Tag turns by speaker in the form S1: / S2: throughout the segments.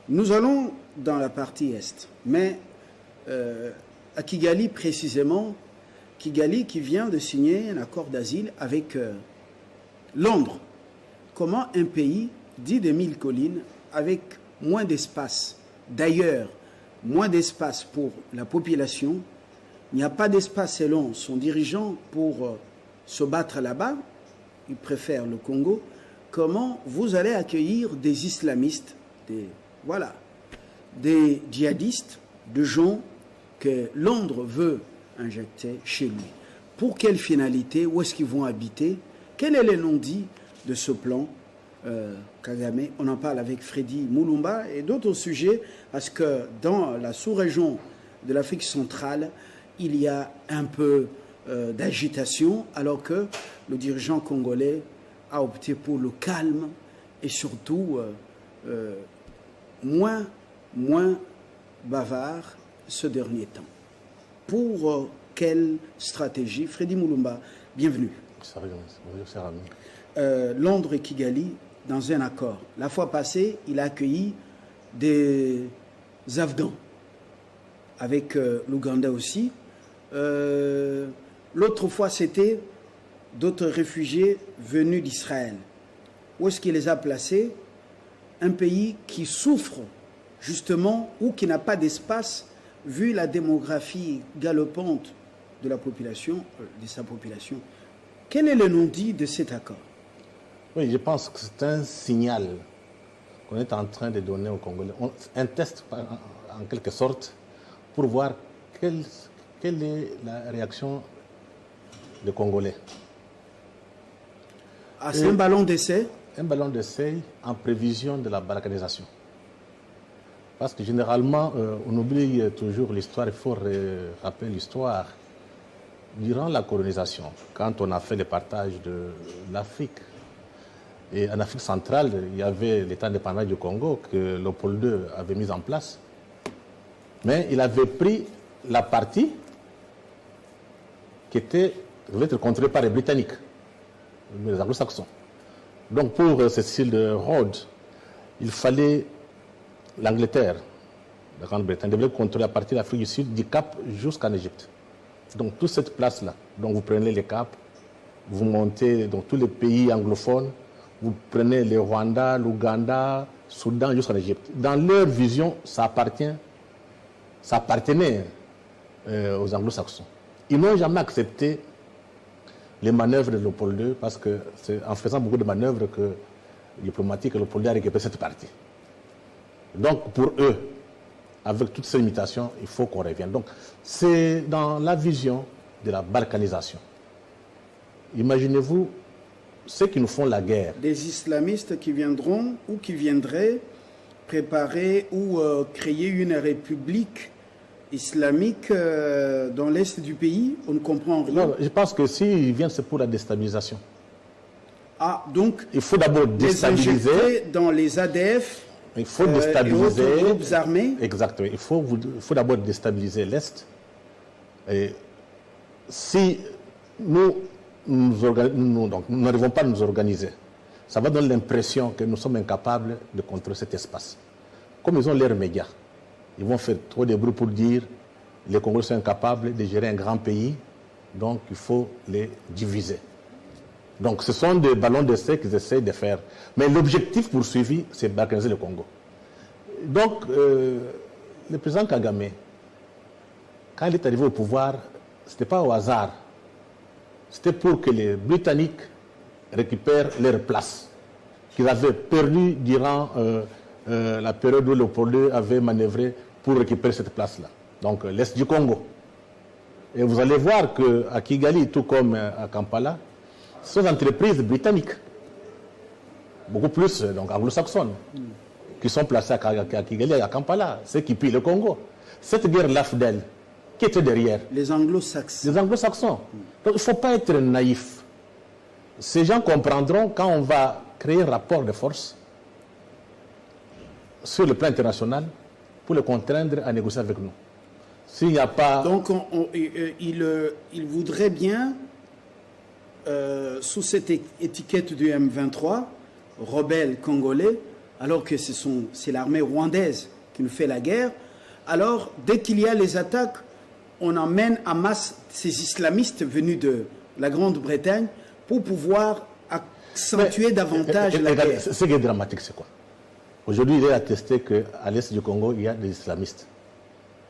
S1: Nous allons dans la partie Est, mais à Kigali précisément, Kigali qui vient de signer un accord d'asile avec Londres. Comment un pays dit des 1000 collines avec moins d'espace, d'ailleurs moins d'espace pour la population, il n'y a pas d'espace selon son dirigeant pour se battre là-bas, il préfère le Congo, comment vous allez accueillir des islamistes, des djihadistes, de gens que Londres veut injecter chez lui. Pour quelle finalité? Où est-ce qu'ils vont habiter? Quel est le non-dit de ce plan Kagame? On en parle avec Freddy Mulumba et d'autres sujets, parce que dans la sous-région de l'Afrique centrale, il y a un peu d'agitation, alors que le dirigeant congolais a opté pour le calme et surtout moins bavard ce dernier temps. Pour quelle stratégie? Freddy Mulumba, bienvenue. Londres et Kigali dans un accord. La fois passée, il a accueilli des Afghans, avec l'Ouganda aussi. L'autre fois, c'était d'autres réfugiés venus d'Israël. Où est-ce qu'il les a placés? Un pays qui souffre justement ou qui n'a pas d'espace vu la démographie galopante de la population, de sa population. Quel est le non-dit de cet accord?
S2: Oui, je pense que c'est un signal qu'on est en train de donner aux Congolais. Un test, en quelque sorte, pour voir quelle est la réaction des Congolais.
S1: Ah, c'est un ballon d'essai?
S2: Un ballon d'essai en prévision de la balkanisation. Parce que généralement, on oublie toujours l'histoire, il faut rappeler l'histoire. Durant la colonisation, quand on a fait le partage de l'Afrique, et en Afrique centrale, il y avait l'État indépendant du Congo que Léopold II avait mis en place. Mais il avait pris la partie qui devait être contrôlée par les Britanniques, les Anglo-Saxons. Donc pour Cécile de Rhodes, il fallait l'Angleterre, la Grande-Bretagne, devait contrôler la partie de l'Afrique du Sud, du Cap jusqu'en Égypte. Donc toute cette place-là, donc vous prenez les Caps, vous montez dans tous les pays anglophones, vous prenez le Rwanda, l'Ouganda, Soudan jusqu'en Égypte. Dans leur vision, ça appartenait aux Anglo-Saxons. Ils n'ont jamais accepté les manœuvres de Léopold II parce que c'est en faisant beaucoup de manœuvres diplomatiques que Léopold II a récupéré cette partie. Donc pour eux, avec toutes ces limitations, il faut qu'on revienne. Donc c'est dans la vision de la balkanisation. Imaginez-vous ceux qui nous font la guerre.
S1: Des islamistes qui viendront ou qui viendraient préparer ou créer une république islamique dans l'est du pays. On ne comprend rien.
S2: Non, je pense que s'ils viennent, c'est pour la déstabilisation.
S1: Ah, donc
S2: il faut d'abord déstabiliser
S1: dans les ADF.
S2: Il faut déstabiliser
S1: et autres groupes armés.
S2: Exactement. Il faut d'abord déstabiliser l'Est. Et si nous n'arrivons pas à nous organiser, ça va donner l'impression que nous sommes incapables de contrôler cet espace. Comme ils ont leurs médias, ils vont faire trop de bruit pour dire que les Congolais sont incapables de gérer un grand pays, donc il faut les diviser. Donc ce sont des ballons d'essai qu'ils essayent de faire. Mais l'objectif poursuivi, c'est de balkaniser le Congo. Donc le président Kagame, quand il est arrivé au pouvoir, ce n'était pas au hasard. C'était pour que les Britanniques récupèrent leur place, qu'ils avaient perdue durant la période où Léopold II avait manœuvré pour récupérer cette place-là. Donc l'Est du Congo. Et vous allez voir qu'à Kigali, tout comme à Kampala, ce sont des entreprises britanniques, beaucoup plus donc anglo-saxonnes, qui sont placées à Kigali et à Kampala, ceux qui pillent le Congo. Cette guerre l'AFDEL, qui était derrière?
S1: Les anglo-saxons.
S2: Les anglo-saxons. Donc il ne faut pas être naïf. Ces gens comprendront quand on va créer un rapport de force sur le plan international pour les contraindre à négocier avec nous. S'il n'y a pas...
S1: Donc il voudrait bien, sous cette étiquette du M23, rebelle congolais, alors que c'est l'armée rwandaise qui nous fait la guerre. Alors, dès qu'il y a les attaques, on emmène en masse ces islamistes venus de la Grande-Bretagne pour pouvoir accentuer davantage la guerre.
S2: Ce qui est dramatique, c'est quoi? Aujourd'hui, il est attesté qu'à l'est du Congo, il y a des islamistes.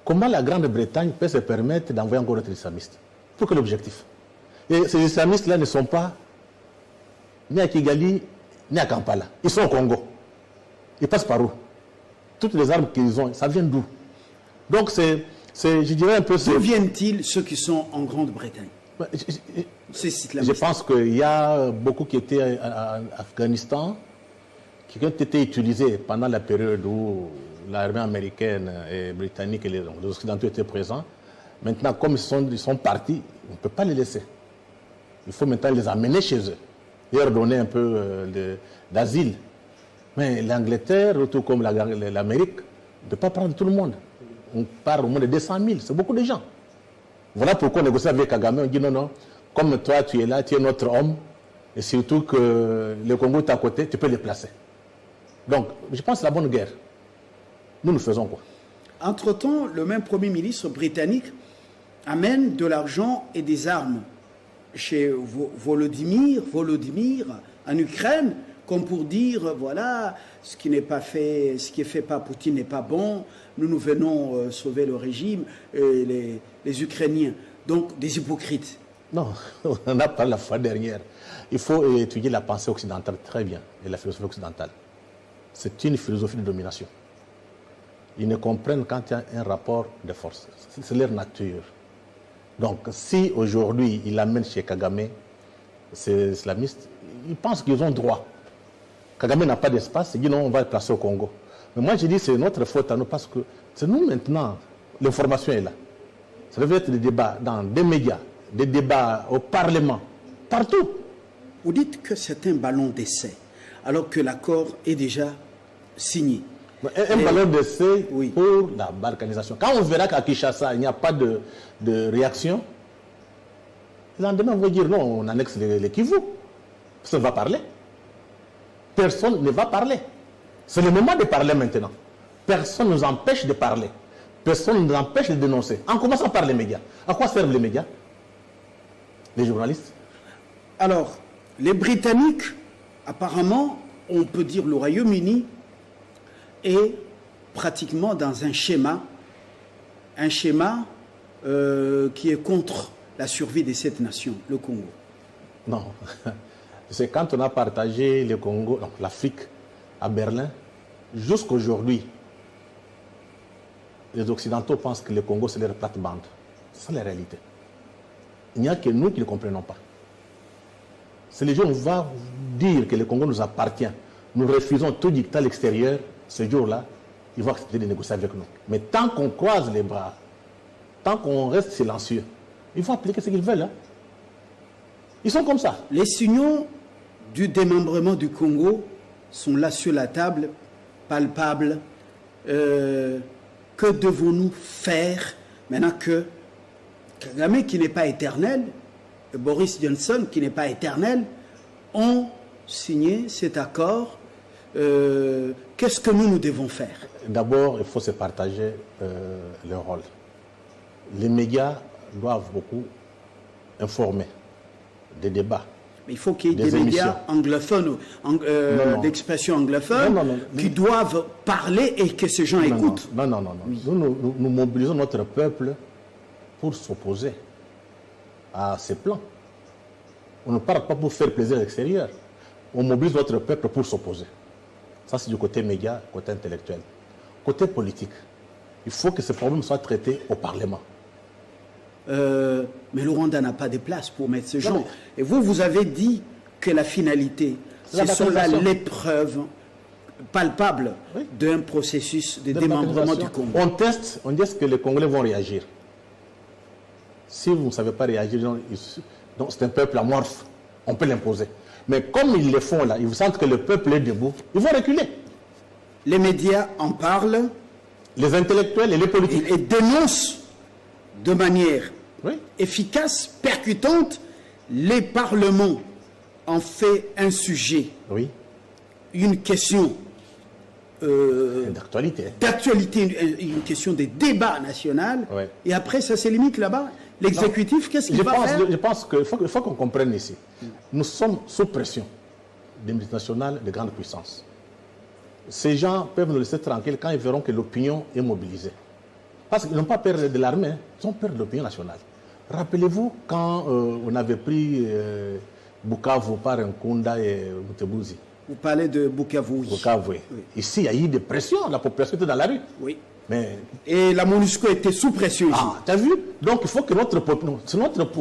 S2: Comment la Grande-Bretagne peut se permettre d'envoyer encore d'autres islamistes? Pour quel objectif? Et ces islamistes-là ne sont pas ni à Kigali, ni à Kampala. Ils sont au Congo. Ils passent par où? Toutes les armes qu'ils ont, ça vient d'où? Donc je dirais un peu...
S1: D'où viennent-ils ceux qui sont en Grande-Bretagne?
S2: Je pense qu'il y a beaucoup qui étaient en Afghanistan, qui ont été utilisés pendant la période où l'armée américaine et britannique et les Occidentaux étaient présents. Maintenant, comme ils sont partis, on ne peut pas les laisser. Il faut maintenant les amener chez eux, leur donner un peu d'asile. Mais l'Angleterre, tout comme l'Amérique, ne peut pas prendre tout le monde. On parle au moins de 200 000, c'est beaucoup de gens. Voilà pourquoi on négocie avec Kagame, on dit non, comme toi tu es là, tu es notre homme, et surtout que le Congo est à côté, tu peux les placer. Donc, je pense que c'est la bonne guerre. Nous faisons quoi?
S1: Entre-temps, le même Premier ministre britannique amène de l'argent et des armes chez Volodymyr en Ukraine, comme pour dire, voilà, ce qui n'est pas fait, ce qui est fait par Poutine n'est pas bon, nous venons sauver le régime, et les Ukrainiens. Donc, des hypocrites.
S2: Non, on en a parlé la fois dernière. Il faut étudier la pensée occidentale très bien, et la philosophie occidentale. C'est une philosophie de domination. Ils ne comprennent quand il y a un rapport de force. C'est leur nature. Donc, si aujourd'hui, ils l'amènent chez Kagame, ces islamistes, ils pensent qu'ils ont droit. Kagame n'a pas d'espace, il dit non, on va le placer au Congo. Mais moi, je dis c'est notre faute à nous parce que c'est nous maintenant, l'information est là. Ça devait être des débats dans des médias, des débats au Parlement, partout.
S1: Vous dites que c'est un ballon d'essai, alors que l'accord est déjà signé.
S2: Un ballon d'essai
S1: oui.
S2: Pour la balkanisation. Quand on verra qu'à Kinshasa, il n'y a pas de réaction, le lendemain, on va dire non, on annexe les Kivu. Personne ne va parler. Personne ne va parler. C'est le moment de parler maintenant. Personne ne nous empêche de parler. Personne ne nous empêche de dénoncer. En commençant par les médias. À quoi servent les médias? Les journalistes?
S1: Alors, les Britanniques, apparemment, on peut dire le Royaume-Uni, est pratiquement dans un schéma qui est contre la survie de cette nation, le Congo.
S2: Non. C'est quand on a partagé le Congo, donc l'Afrique, à Berlin, jusqu'aujourd'hui, les Occidentaux pensent que le Congo, c'est leur plate-bande. C'est la réalité. Il n'y a que nous qui ne comprenons pas. Si les gens vont dire que le Congo nous appartient, nous refusons tout dictat extérieur, ce jour-là, ils vont accepter de négocier avec nous. Mais tant qu'on croise les bras, tant qu'on reste silencieux, ils vont appliquer ce qu'ils veulent. Hein. Ils sont comme ça.
S1: Les signaux du démembrement du Congo sont là sur la table, palpables. Que devons-nous faire maintenant que Kagame, qui n'est pas éternel, et Boris Johnson, qui n'est pas éternel, ont signé cet accord? Qu'est-ce que nous devons faire?
S2: D'abord, il faut se partager le rôle. Les médias doivent beaucoup informer des débats.
S1: Mais il faut qu'il y ait des médias anglophones, d'expression anglophone, qui doivent parler et que ces gens écoutent.
S2: Non. Oui. Nous mobilisons notre peuple pour s'opposer à ces plans. On ne parle pas pour faire plaisir à l'extérieur. On mobilise notre peuple pour s'opposer. Ça, c'est du côté média, côté intellectuel. Côté politique, il faut que ces problèmes soient traités au Parlement.
S1: Mais le Rwanda n'a pas de place pour mettre ce genre. Et vous avez dit que la finalité, ce sont là l'épreuve palpable d'un processus de démembrement du Congo.
S2: On teste, on dit est-ce que les Congolais vont réagir. Si vous ne savez pas réagir, donc c'est un peuple amorphe, on peut l'imposer. Mais comme ils le font là, ils sentent que le peuple est debout, ils vont reculer.
S1: Les médias en parlent.
S2: Les intellectuels et les politiques.
S1: Et dénoncent de manière efficace, percutante. Les parlements en fait un sujet, une question.
S2: d'actualité.
S1: D'actualité, une question des débats nationaux.
S2: Ouais.
S1: Et après, ça se limite là-bas. L'exécutif, qu'est-ce qu'il va faire?
S2: Je pense qu'il faut qu'on comprenne ici. Nous sommes sous pression des multinationales de grande puissance. Ces gens peuvent nous laisser tranquilles quand ils verront que l'opinion est mobilisée. Parce qu'ils n'ont pas peur de l'armée, ils ont peur de l'opinion nationale. Rappelez-vous quand on avait pris Bukavu par Nkunda et Mutebuzi.
S1: Vous parlez de Bukavu. Oui.
S2: Bukavu. Oui. Ici, il y a eu des pressions, la population était dans la rue.
S1: Oui.
S2: Mais...
S1: Et la MONUSCO était sous pression ici.
S2: Ah, tu as vu? Donc il faut que notre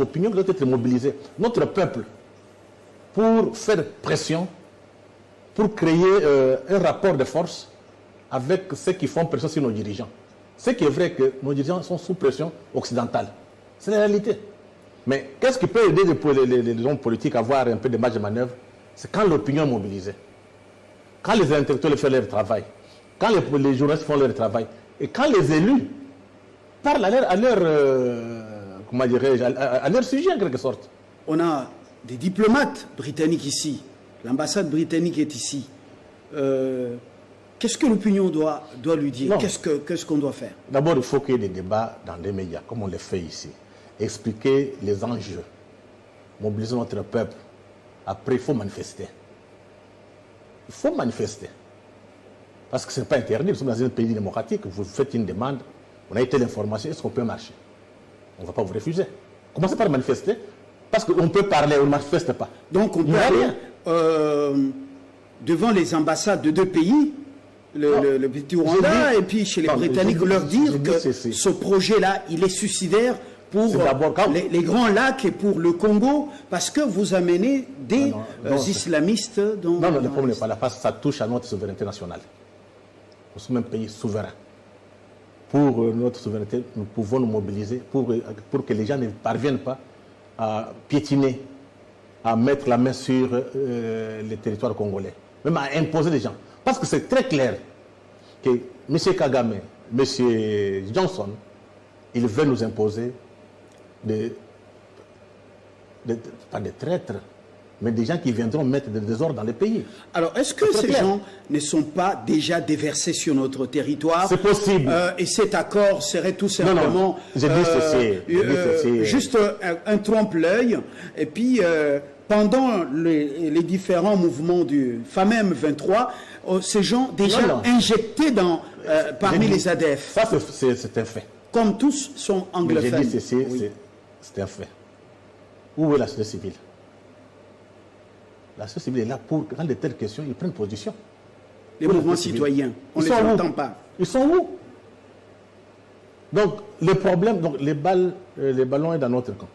S2: opinion doit être mobilisée, notre peuple, pour faire pression, pour créer un rapport de force avec ceux qui font pression sur nos dirigeants. Ce qui est vrai que nos dirigeants sont sous pression occidentale. C'est la réalité. Mais qu'est-ce qui peut aider les hommes politiques à avoir un peu de marge de manœuvre? C'est quand l'opinion est mobilisée, quand les intellectuels font leur travail, quand les journalistes font leur travail, et quand les élus parlent à leur sujet en quelque sorte.
S1: On a des diplomates britanniques ici, l'ambassade britannique est ici. Qu'est-ce que l'opinion doit lui dire? Qu'est-ce qu'on doit faire?
S2: D'abord, il faut qu'il y ait des débats dans les médias, comme on le fait ici. Expliquer les enjeux, mobiliser notre peuple. Après, il faut manifester. Il faut manifester. Parce que ce n'est pas interdit, nous sommes dans un pays démocratique, vous faites une demande, on a eu telle information, est-ce qu'on peut marcher? On ne va pas vous refuser. Commencez par manifester, parce qu'on peut parler, on ne manifeste pas.
S1: Donc on peut aller devant les ambassades de deux pays, le petit Rwanda, et puis chez les Britanniques, leur dire que ce projet-là, il est suicidaire pour les grands lacs et pour le Congo, parce que vous amenez des islamistes dans...
S2: Non, le problème n'est pas là, parce que ça touche à notre souveraineté nationale. Nous sommes un pays souverain. Pour notre souveraineté, nous pouvons nous mobiliser pour que les gens ne parviennent pas à piétiner, à mettre la main sur les territoires congolais, même à imposer les gens. Parce que c'est très clair que M. Kagame, M. Johnson, ils veulent nous imposer pas des traîtres, mais des gens qui viendront mettre des désordres dans les pays.
S1: Alors, est-ce que ces gens ne sont pas déjà déversés sur notre territoire?
S2: C'est possible.
S1: Et cet accord serait tout simplement juste un trompe-l'œil. Et puis, pendant les différents mouvements du FAMEM 23, ces gens déjà injectés parmi les ADF.
S2: Ça, c'est un fait.
S1: Comme tous sont anglophones.
S2: J'ai dit c'est un fait. Où est la société civile? La société civile est là pour, quand de telles questions, ils prennent position.
S1: Les mouvements citoyens, on ne les entend pas.
S2: Ils sont où? Donc, le problème, les ballons sont dans notre camp.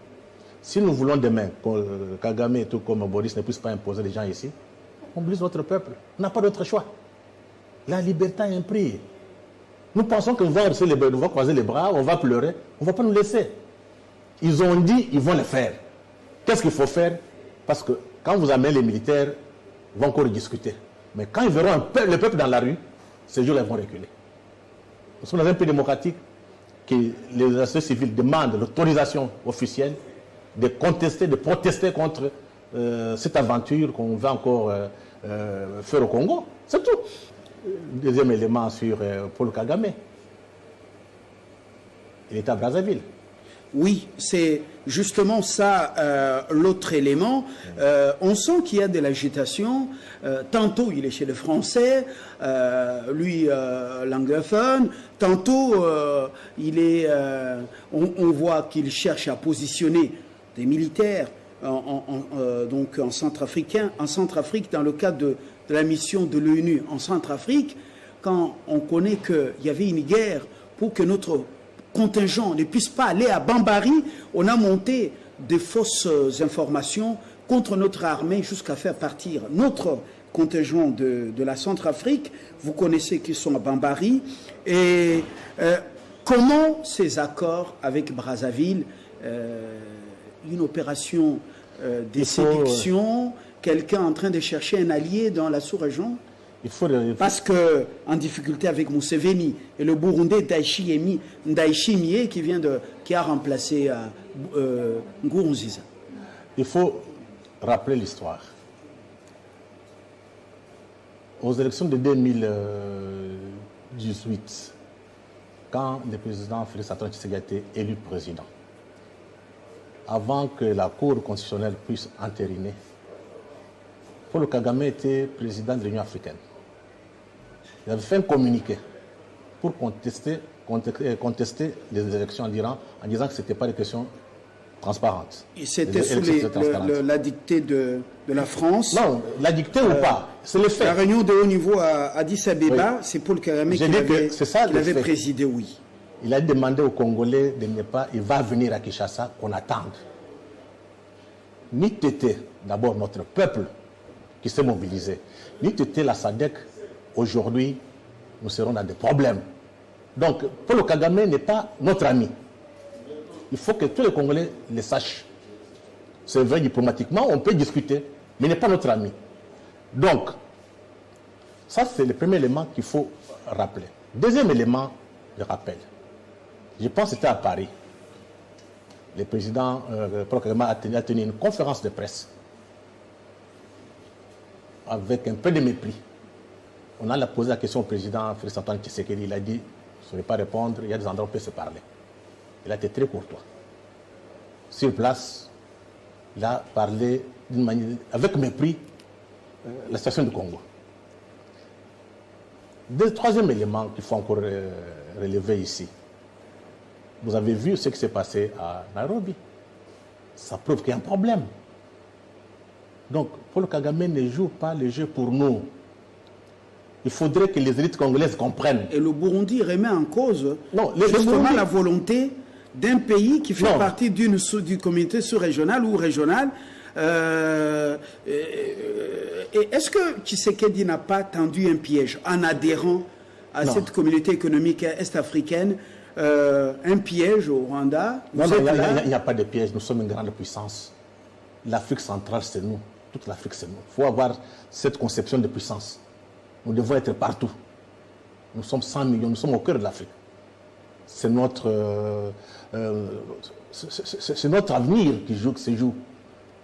S2: Si nous voulons demain que Kagame et tout comme Boris ne puissent pas imposer les gens ici, on mobilise notre peuple. On n'a pas d'autre choix. La liberté a un prix. Nous pensons qu'on va croiser les bras, on va pleurer, on ne va pas nous laisser. Ils ont dit, ils vont le faire. Qu'est-ce qu'il faut faire? Parce que quand vous amenez les militaires, ils vont encore discuter. Mais quand ils verront le peuple dans la rue, ces jours-là, ils vont reculer. Nous sommes dans un pays démocratique que les sociétés civiles demandent l'autorisation officielle de contester, de protester contre cette aventure qu'on va encore faire au Congo. C'est tout. Deuxième élément sur Paul Kagame. Il est à Brazzaville.
S1: Oui, c'est justement ça l'autre élément. On sent qu'il y a de l'agitation. Tantôt il est chez les Français, lui l'anglophone. Tantôt on voit qu'il cherche à positionner des militaires donc en Centrafrique dans le cadre de la mission de l'ONU en Centrafrique, quand on connaît qu'il y avait une guerre pour que notre contingent ne puisse pas aller à Bambari, on a monté des fausses informations contre notre armée jusqu'à faire partir notre contingent de la Centrafrique. Vous connaissez qu'ils sont à Bambari. Et comment ces accords avec Brazzaville, une opération de séduction, quelqu'un en train de chercher un allié dans la sous-région? Parce qu'en difficulté avec Museveni et le Burundais Ndayishimiye qui a remplacé Nkurunziza.
S2: Il faut rappeler l'histoire. Aux élections de 2018, quand le président Félix Antoine Tshisekedi a été élu président, avant que la Cour constitutionnelle puisse entériner, Paul Kagame était président de l'Union africaine. Il avait fait un communiqué pour contester les élections en disant que ce n'était pas des questions transparentes.
S1: C'était sous la dictée de la France.
S2: Non, la dictée ou pas, c'est le fait.
S1: La réunion de haut niveau à Addis Abeba, oui. C'est Paul Kagame qui l'avait présidé, oui.
S2: Il a demandé aux Congolais de ne pas, il va venir à Kinshasa, qu'on attende. Ni Tété, d'abord notre peuple qui s'est mobilisé, ni Tété la SADC, aujourd'hui, nous serons dans des problèmes. Donc, Paul Kagame n'est pas notre ami. Il faut que tous les Congolais le sachent. C'est vrai, diplomatiquement, on peut discuter, mais il n'est pas notre ami. Donc, ça, c'est le premier élément qu'il faut rappeler. Deuxième élément de rappel. Je pense que c'était à Paris. Le président Paul Kagame a tenu une conférence de presse avec un peu de mépris. On a posé la question au président Félix Antoine Tshisekedi. Il a dit, je ne vais pas répondre, il y a des endroits où on peut se parler. Il a été très courtois. Sur place, il a parlé d'une manière, avec mépris, la situation du Congo. Troisième élément qu'il faut encore relever ici. Vous avez vu ce qui s'est passé à Nairobi. Ça prouve qu'il y a un problème. Donc, Paul Kagame ne joue pas le jeu pour nous. Il faudrait que les élites congolaises comprennent.
S1: Et le Burundi remet en cause justement la volonté d'un pays qui fait partie du comité sous-régional ou régional. Est-ce que Tshisekedi n'a pas tendu un piège en adhérant à cette communauté économique est-africaine, un piège au Rwanda?
S2: Non, il n'y a pas de piège. Nous sommes une grande puissance. L'Afrique centrale, c'est nous. Toute l'Afrique, c'est nous. Il faut avoir cette conception de puissance. Nous devons être partout. Nous sommes 100 millions, nous sommes au cœur de l'Afrique. C'est notre avenir qui se joue.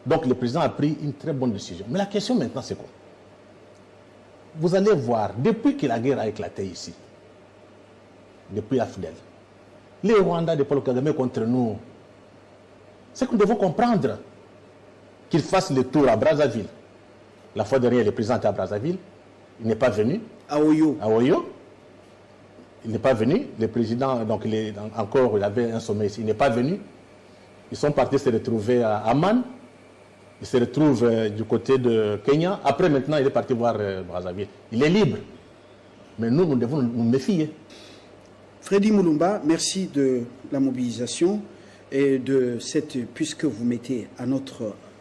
S2: Donc le président a pris une très bonne décision. Mais la question maintenant, c'est quoi? Vous allez voir, depuis que la guerre a éclaté ici, depuis AFDEL, les Rwandais de Paul Kagame contre nous, c'est que nous devons comprendre qu'il fasse le tour à Brazzaville. La fois dernière, le président était à Brazzaville. Il n'est pas venu.
S1: À Oyo.
S2: Il n'est pas venu. Le président, donc, il avait un sommet ici. Il n'est pas venu. Ils sont partis se retrouver à Amman. Il se retrouve du côté de Kenya. Après, maintenant, il est parti voir Brazzaville. Il est libre. Mais nous, nous devons nous méfier.
S1: Freddy Mulumba, merci de la mobilisation et de cette, puisque vous mettez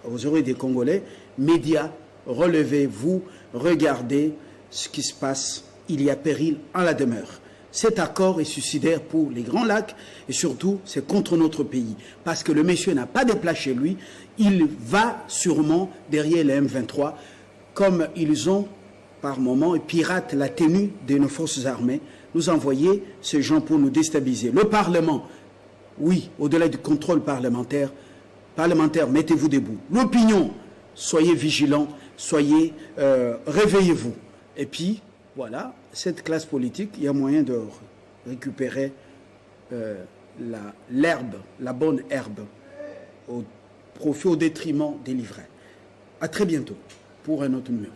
S1: aux oreilles des Congolais, médias, relevez-vous, regardez ce qui se passe, il y a péril en la demeure. Cet accord est suicidaire pour les Grands Lacs et surtout c'est contre notre pays. Parce que le monsieur n'a pas de place chez lui, il va sûrement derrière les M23 comme ils ont par moment et piratent la tenue de nos forces armées, nous envoyer ces gens pour nous déstabiliser. Le Parlement, oui, au-delà du contrôle parlementaire, mettez-vous debout. L'opinion, soyez vigilants, réveillez-vous. Et puis, voilà, cette classe politique, il y a moyen de récupérer l'herbe, la bonne herbe, au détriment des livrets. À très bientôt pour un autre numéro.